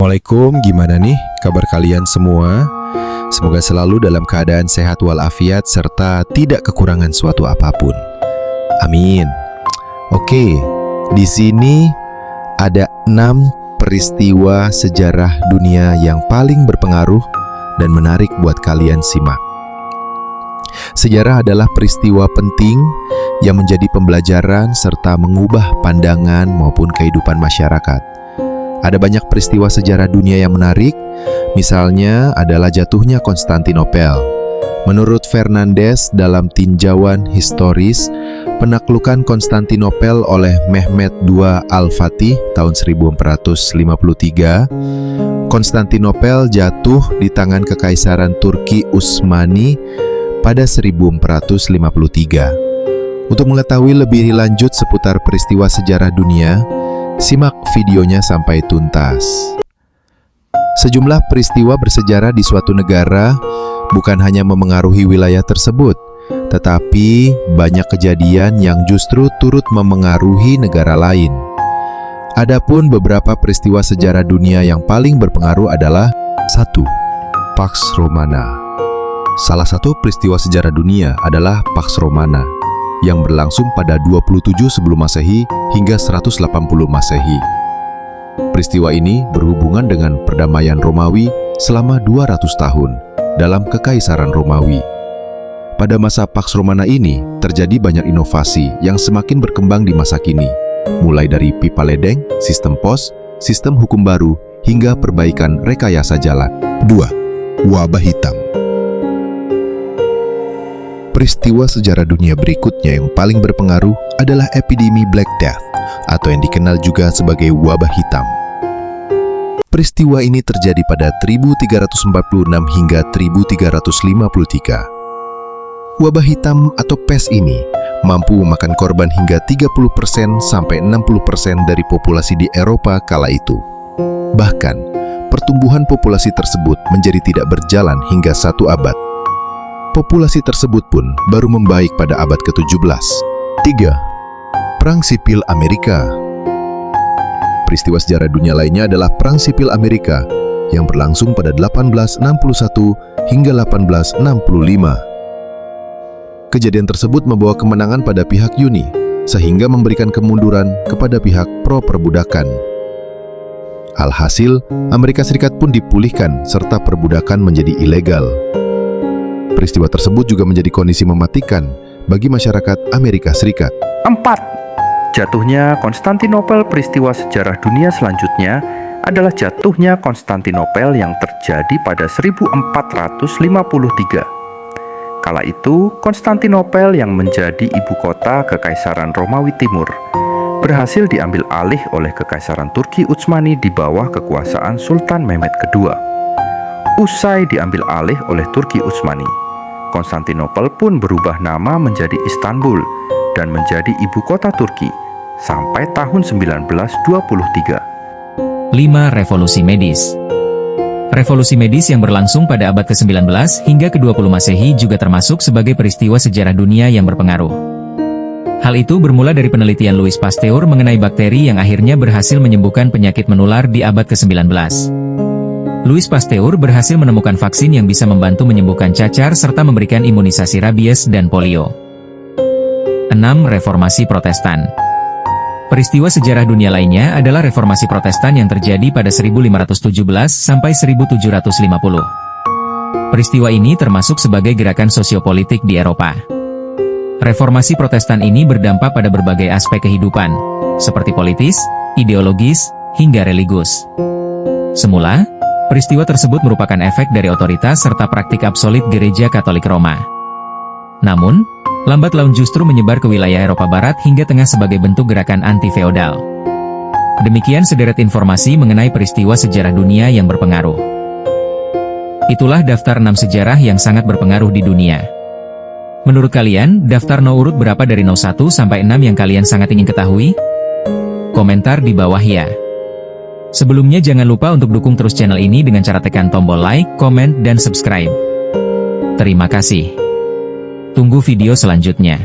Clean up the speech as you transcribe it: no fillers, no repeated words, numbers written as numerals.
Assalamualaikum, gimana nih kabar kalian semua? Semoga selalu dalam keadaan sehat walafiat serta tidak kekurangan suatu apapun. Amin. Oke, di sini ada 6 peristiwa sejarah dunia yang paling berpengaruh dan menarik buat kalian simak. Sejarah adalah peristiwa penting yang menjadi pembelajaran serta mengubah pandangan maupun kehidupan masyarakat. Ada banyak peristiwa sejarah dunia yang menarik, misalnya adalah jatuhnya Konstantinopel. Menurut Fernandes dalam tinjauan historis, penaklukan Konstantinopel oleh Mehmed II Al-Fatih tahun 1453, Konstantinopel jatuh di tangan Kekaisaran Turki Utsmani pada 1453. Untuk mengetahui lebih lanjut seputar peristiwa sejarah dunia, simak videonya sampai tuntas. Sejumlah peristiwa bersejarah di suatu negara bukan hanya memengaruhi wilayah tersebut, tetapi banyak kejadian yang justru turut memengaruhi negara lain. Adapun beberapa peristiwa sejarah dunia yang paling berpengaruh adalah 1. Pax Romana. Salah satu peristiwa sejarah dunia adalah Pax Romana yang berlangsung pada 27 sebelum Masehi hingga 180 Masehi. Peristiwa ini berhubungan dengan perdamaian Romawi selama 200 tahun dalam Kekaisaran Romawi. Pada masa Pax Romana ini, terjadi banyak inovasi yang semakin berkembang di masa kini, mulai dari pipa ledeng, sistem pos, sistem hukum baru, hingga perbaikan rekayasa jalan. 2. Wabah hitam. Peristiwa sejarah dunia berikutnya yang paling berpengaruh adalah epidemi Black Death, atau yang dikenal juga sebagai wabah hitam. Peristiwa ini terjadi pada 1346 hingga 1353. Wabah hitam atau pes ini mampu memakan korban hingga 30% sampai 60% dari populasi di Eropa kala itu. Bahkan, pertumbuhan populasi tersebut menjadi tidak berjalan hingga 1 abad. Populasi tersebut pun baru membaik pada abad ke-17. 3. Perang Sipil Amerika. Peristiwa sejarah dunia lainnya adalah Perang Sipil Amerika yang berlangsung pada 1861 hingga 1865. Kejadian tersebut membawa kemenangan pada pihak Uni, sehingga memberikan kemunduran kepada pihak pro-perbudakan. Alhasil, Amerika Serikat pun dipulihkan serta perbudakan menjadi ilegal. Peristiwa tersebut juga menjadi kondisi mematikan bagi masyarakat Amerika Serikat. 4. Jatuhnya Konstantinopel. Peristiwa sejarah dunia selanjutnya adalah jatuhnya Konstantinopel yang terjadi pada 1453. Kala itu, Konstantinopel yang menjadi ibu kota Kekaisaran Romawi Timur berhasil diambil alih oleh Kekaisaran Turki Utsmani di bawah kekuasaan Sultan Mehmed II. Usai diambil alih oleh Turki Utsmani, Konstantinopel pun berubah nama menjadi Istanbul dan menjadi ibu kota Turki sampai tahun 1923. 5. Revolusi Medis. Revolusi medis yang berlangsung pada abad ke-19 hingga ke-20 Masehi juga termasuk sebagai peristiwa sejarah dunia yang berpengaruh. Hal itu bermula dari penelitian Louis Pasteur mengenai bakteri yang akhirnya berhasil menyembuhkan penyakit menular di abad ke-19. Louis Pasteur berhasil menemukan vaksin yang bisa membantu menyembuhkan cacar serta memberikan imunisasi rabies dan polio. 6. Reformasi Protestan. Peristiwa sejarah dunia lainnya adalah Reformasi Protestan yang terjadi pada 1517 sampai 1750. Peristiwa ini termasuk sebagai gerakan sosiopolitik di Eropa. Reformasi Protestan ini berdampak pada berbagai aspek kehidupan, seperti politis, ideologis, hingga religius. Semula, peristiwa tersebut merupakan efek dari otoritas serta praktik absolut Gereja Katolik Roma. Namun, lambat laun justru menyebar ke wilayah Eropa Barat hingga Tengah sebagai bentuk gerakan anti-feodal. Demikian sederet informasi mengenai peristiwa sejarah dunia yang berpengaruh. Itulah daftar 6 sejarah yang sangat berpengaruh di dunia. Menurut kalian, daftar no urut berapa dari no 1 sampai 6 yang kalian sangat ingin ketahui? Komentar di bawah ya. Sebelumnya jangan lupa untuk dukung terus channel ini dengan cara tekan tombol like, komen, dan subscribe. Terima kasih. Tunggu video selanjutnya.